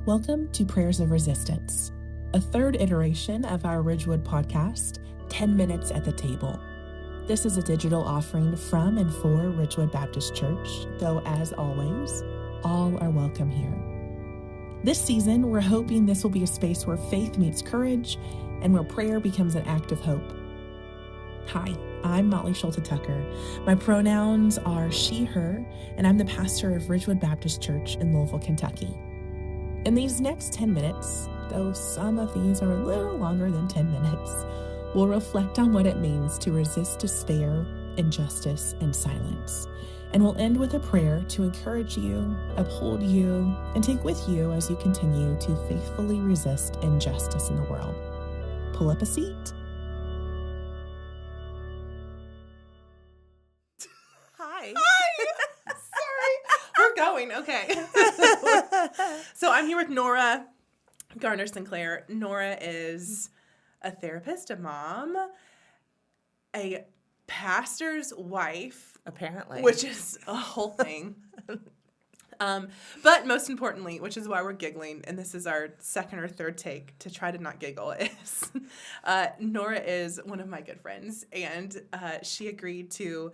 Welcome to Prayers of Resistance, a third iteration of our Ridgewood podcast, 10 Minutes at the Table. This is a digital offering from and for Ridgewood Baptist Church, though as always, all are welcome here. This season, we're hoping this will be a space where faith meets courage and where prayer becomes an act of hope. Hi, I'm Motley Schulte-Tucker. My pronouns are she, her, and I'm the pastor of Ridgewood Baptist Church in Louisville, Kentucky. In these next 10 minutes, though some of these are a little longer than 10 minutes, we'll reflect on what it means to resist despair, injustice, and silence. And we'll end with a prayer to encourage you, uphold you, and take with you as you continue to faithfully resist injustice in the world. Pull up a seat. Hi. Sorry. We're going. Okay. So I'm here with Nora Garner-Sinclair. Nora is a therapist, a mom, a pastor's wife. Apparently. Which is a whole thing. But most importantly, which is why we're giggling, and this is our second or third take to try to not giggle, is Nora is one of my good friends, and she agreed to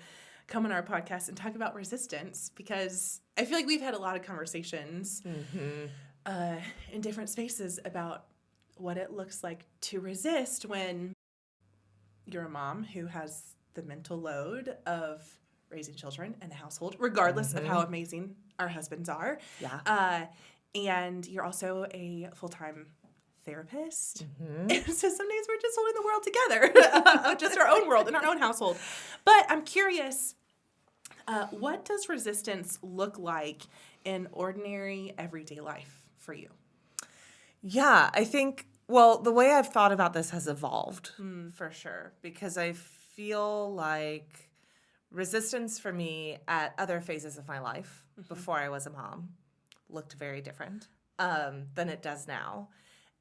come on our podcast and talk about resistance because I feel like we've had a lot of conversations in different spaces about what it looks like to resist when you're a mom who has the mental load of raising children and a household, regardless of how amazing our husbands are. Yeah. And you're also a full-time therapist. And so some days we're just holding the world together, just our own world in our own household. But I'm curious, what does resistance look like in ordinary, everyday life for you? Yeah, I think, well, the way I've thought about this has evolved for sure, because I feel like resistance for me at other phases of my life before I was a mom looked very different than it does now.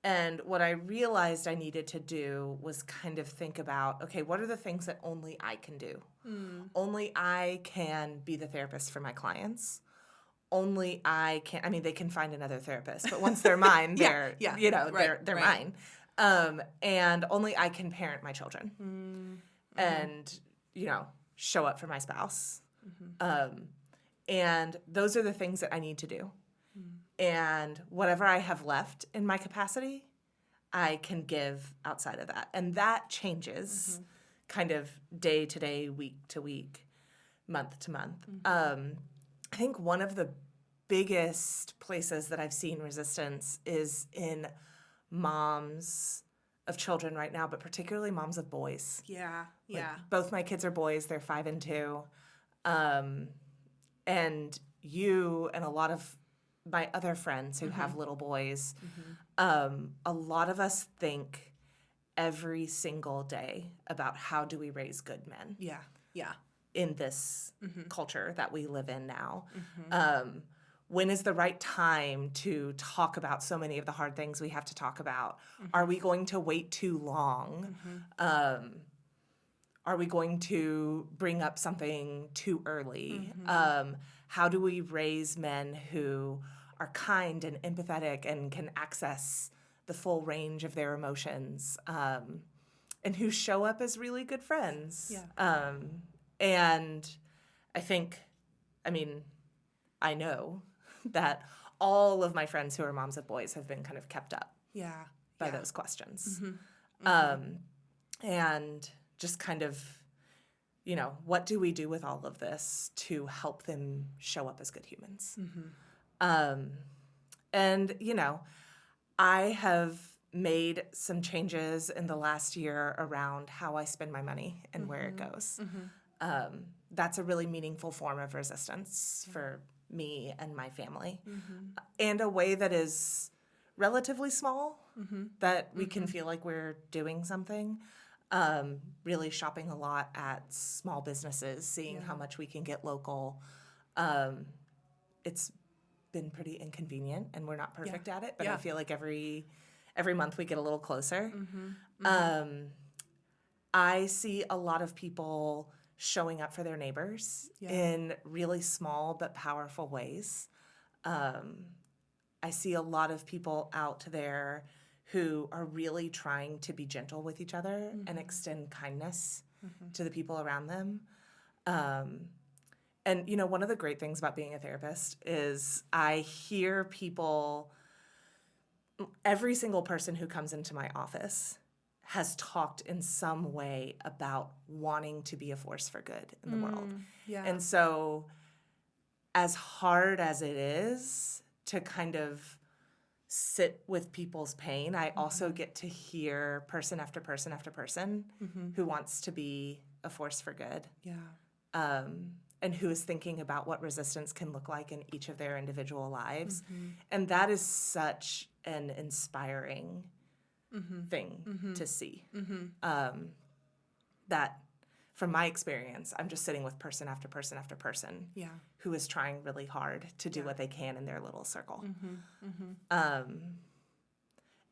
And what I realized I needed to do was kind of think about, okay, what are the things that only I can do? Only I can be the therapist for my clients. Only I can, I mean, they can find another therapist, but once they're mine, they're mine. And only I can parent my children and, show up for my spouse. And those are the things that I need to do. And whatever I have left in my capacity, I can give outside of that. And that changes kind of day to day, week to week, month to month. I think one of the biggest places that I've seen resistance is in moms of children right now, but particularly moms of boys. Yeah. Both my kids are boys. They're 5 and 2. And you and a lot of my other friends who have little boys, a lot of us think every single day about how do we raise good men. Yeah. In this culture that we live in now. When is the right time to talk about so many of the hard things we have to talk about? Are we going to wait too long? Are we going to bring up something too early? How do we raise men who are kind and empathetic and can access the full range of their emotions and who show up as really good friends? Yeah. And I know that all of my friends who are moms of boys have been kind of kept up by those questions. And just kind of, what do we do with all of this to help them show up as good humans? And, I have made some changes in the last year around how I spend my money and where it goes. That's a really meaningful form of resistance for me and my family, and a way that is relatively small, that we can feel like we're doing something. Really shopping a lot at small businesses, seeing how much we can get local. It's been pretty inconvenient, and we're not perfect at it, but I feel like every month we get a little closer. I see a lot of people showing up for their neighbors in really small but powerful ways. I see a lot of people out there who are really trying to be gentle with each other and extend kindness to the people around them. And, you know, one of the great things about being a therapist is I hear people, every single person who comes into my office has talked in some way about wanting to be a force for good in the world. Yeah. And so as hard as it is to kind of sit with people's pain, I also get to hear person after person after person who wants to be a force for good. Yeah. And who is thinking about what resistance can look like in each of their individual lives. And that is such an inspiring thing to see. That, from my experience, I'm just sitting with person after person after person who is trying really hard to do what they can in their little circle.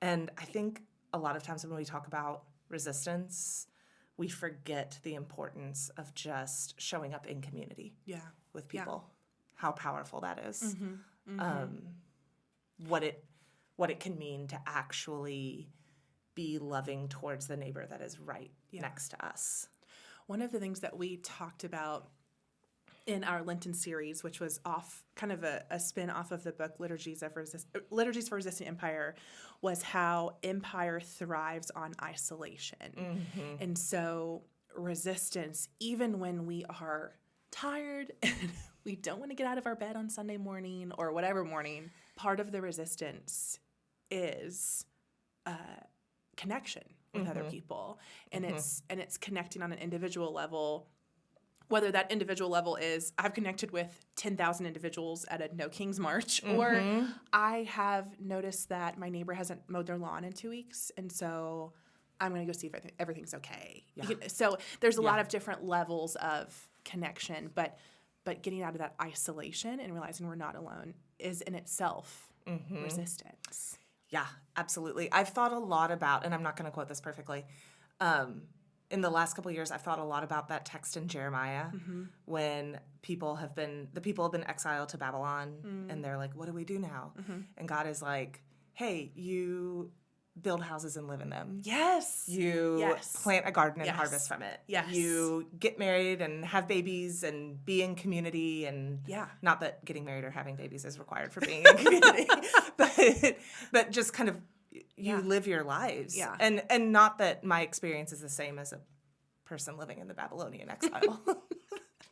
And I think a lot of times when we talk about resistance, we forget the importance of just showing up in community with people, how powerful that is, what it can mean to actually be loving towards the neighbor that is right next to us. One of the things that we talked about in our Lenten series, which was kind of a spin off of the book Liturgies for Resisting Empire, was how empire thrives on isolation. And so resistance, even when we are tired and we don't want to get out of our bed on Sunday morning or whatever morning, part of the resistance is connection with other people. And it's connecting on an individual level. Whether that individual level is I've connected with 10,000 individuals at a No King's March, or I have noticed that my neighbor hasn't mowed their lawn in 2 weeks, and so I'm going to go see if everything's okay. So there's a lot of different levels of connection, but getting out of that isolation and realizing we're not alone is in itself resistance. Yeah, absolutely. I've thought a lot about, and I'm not going to quote this perfectly, in the last couple of years, I've thought a lot about that text in Jeremiah when the people have been exiled to Babylon, and they're like, what do we do now? And God is like, hey, you build houses and live in them. Yes. You plant a garden and harvest from it. Yes. You get married and have babies and be in community, and not that getting married or having babies is required for being in community, but just kind of you live your lives. Yeah. And not that my experience is the same as a person living in the Babylonian exile.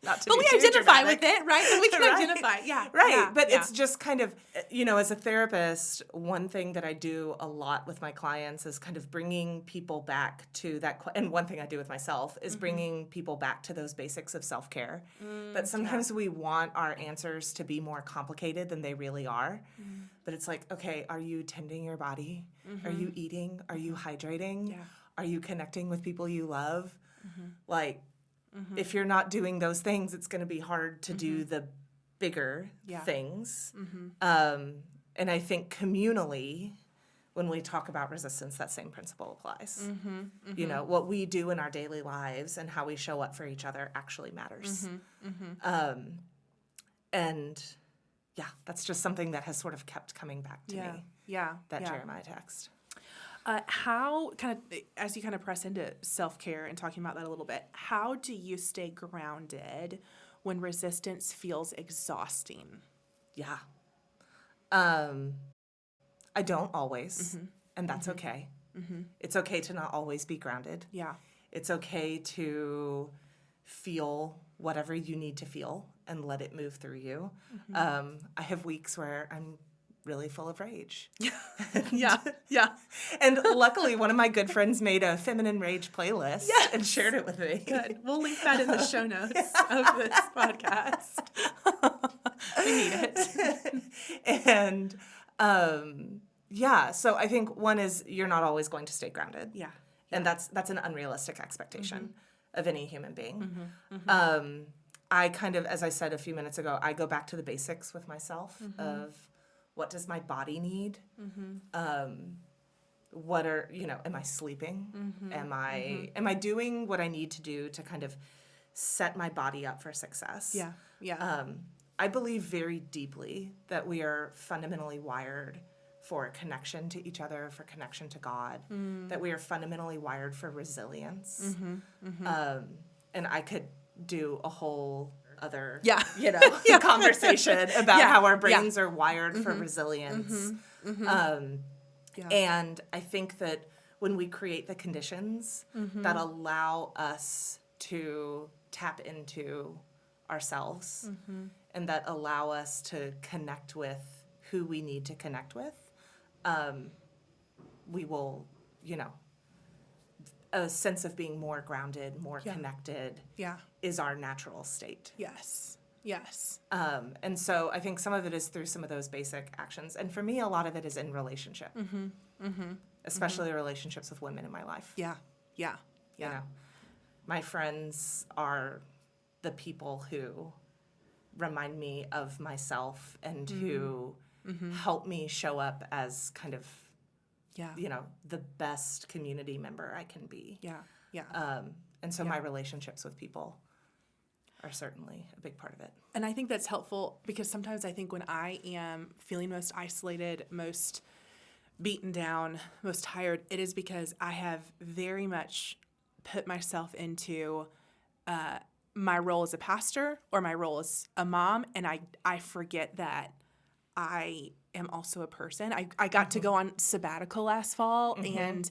But we identify with it, right? And we can identify. Yeah. Right. Yeah. But it's just kind of, you know, as a therapist, one thing that I do a lot with my clients is kind of bringing people back to that. And one thing I do with myself is bringing people back to those basics of self-care. That sometimes we want our answers to be more complicated than they really are. But it's like, okay, are you tending your body? Are you eating? Are you hydrating? Are you connecting with people you love? Like, if you're not doing those things, it's going to be hard to do the bigger things. And I think communally, when we talk about resistance, that same principle applies. You know, what we do in our daily lives and how we show up for each other actually matters. And yeah, that's just something that has sort of kept coming back to me. That Jeremiah text. How, kind of, as you kind of press into self-care and talking about that a little bit, how do you stay grounded when resistance feels exhausting? Yeah. I don't always, and that's okay. It's okay to not always be grounded. Yeah. It's okay to feel whatever you need to feel and let it move through you. I have weeks where I'm really full of rage. Yeah. And luckily, one of my good friends made a feminine rage playlist and shared it with me. Good. We'll link that in the show notes of this podcast. We need it. And so I think one is you're not always going to stay grounded. Yeah. And that's an unrealistic expectation of any human being. I kind of, as I said a few minutes ago, I go back to the basics with myself of what does my body need? What are, am I sleeping? Am I doing what I need to do to kind of set my body up for success? Yeah. I believe very deeply that we are fundamentally wired for connection to each other, for connection to God, that we are fundamentally wired for resilience. And I could do a whole other, conversation about how our brains are wired for resilience. And I think that when we create the conditions that allow us to tap into ourselves and that allow us to connect with who we need to connect with, we will, a sense of being more grounded, more connected is our natural state. Yes. Yes. And so I think some of it is through some of those basic actions. And for me, a lot of it is in relationship, especially relationships with women in my life. Yeah. Yeah. Yeah. You know, my friends are the people who remind me of myself and who help me show up as kind of, the best community member I can be. Yeah. Yeah. And so my relationships with people are certainly a big part of it. And I think that's helpful because sometimes I think when I am feeling most isolated, most beaten down, most tired, it is because I have very much put myself into my role as a pastor or my role as a mom, and I forget that I am also a person. I got to go on sabbatical last fall, and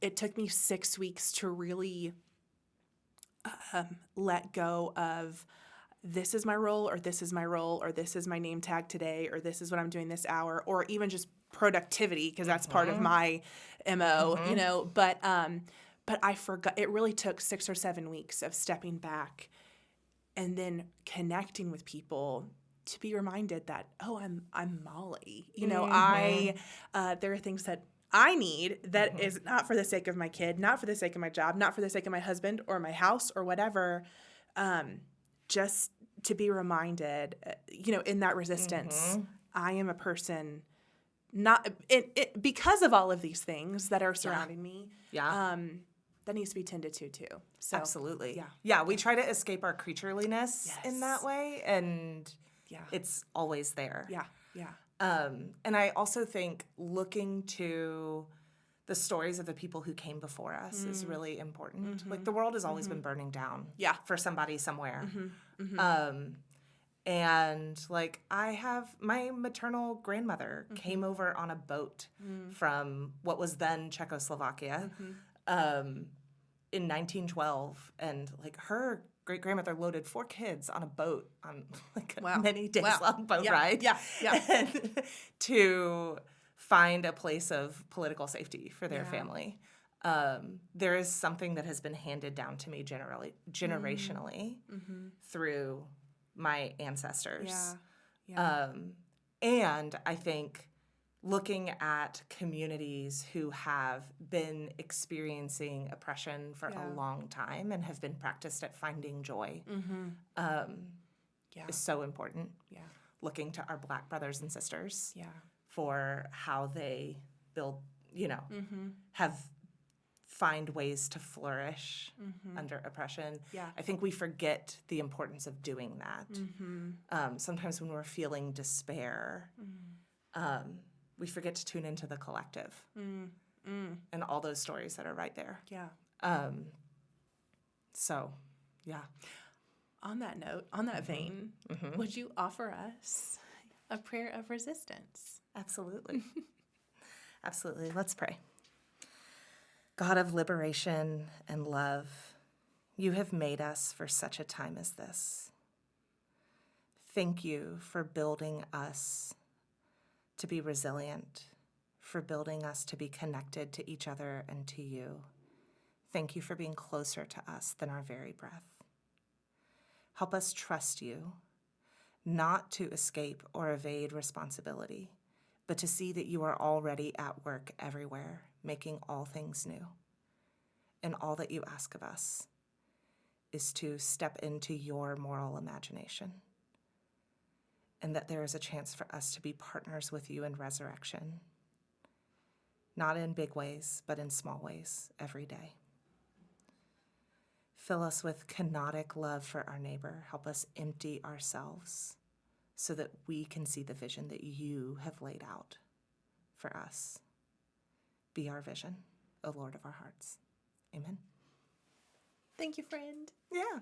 it took me 6 weeks to really let go of this is my role, or this is my role, or this is my name tag today, or this is what I'm doing this hour, or even just productivity, because that's part of my MO, but I forgot. It really took 6 or 7 weeks of stepping back and then connecting with people to be reminded that, oh, I'm Molly. There are things that I need that is not for the sake of my kid, not for the sake of my job, not for the sake of my husband or my house or whatever, just to be reminded, in that resistance, I am a person not because of all of these things that are surrounding me. Yeah. That needs to be tended to too. So, absolutely. Yeah. We try to escape our creatureliness in that way, and it's always there. Yeah. And I also think looking to the stories of the people who came before us is really important. Like, the world has always been burning down for somebody somewhere. And like, I have my maternal grandmother came over on a boat from what was then Czechoslovakia in 1912, and like, her great grandmother loaded 4 kids on a boat on like a many days long boat ride, and to find a place of political safety for their family. There is something that has been handed down to me generationally through my ancestors. And I think looking at communities who have been experiencing oppression for a long time and have been practiced at finding joy is so important. Looking to our Black brothers and sisters for how they build, find ways to flourish under oppression. I think we forget the importance of doing that. Sometimes when we're feeling despair, we forget to tune into the collective and all those stories that are right there. So, yeah. On that note, on that vein, would you offer us a prayer of resistance? Absolutely. Absolutely. Let's pray. God of liberation and love, you have made us for such a time as this. Thank you for building us to be resilient, for building us to be connected to each other and to you. Thank you for being closer to us than our very breath. Help us trust you, not to escape or evade responsibility, but to see that you are already at work everywhere, making all things new. And all that you ask of us is to step into your moral imagination, and that there is a chance for us to be partners with you in resurrection, not in big ways, but in small ways every day. Fill us with kenotic love for our neighbor. Help us empty ourselves so that we can see the vision that you have laid out for us. Be our vision, O Lord of our hearts. Amen. Thank you, friend. Yeah.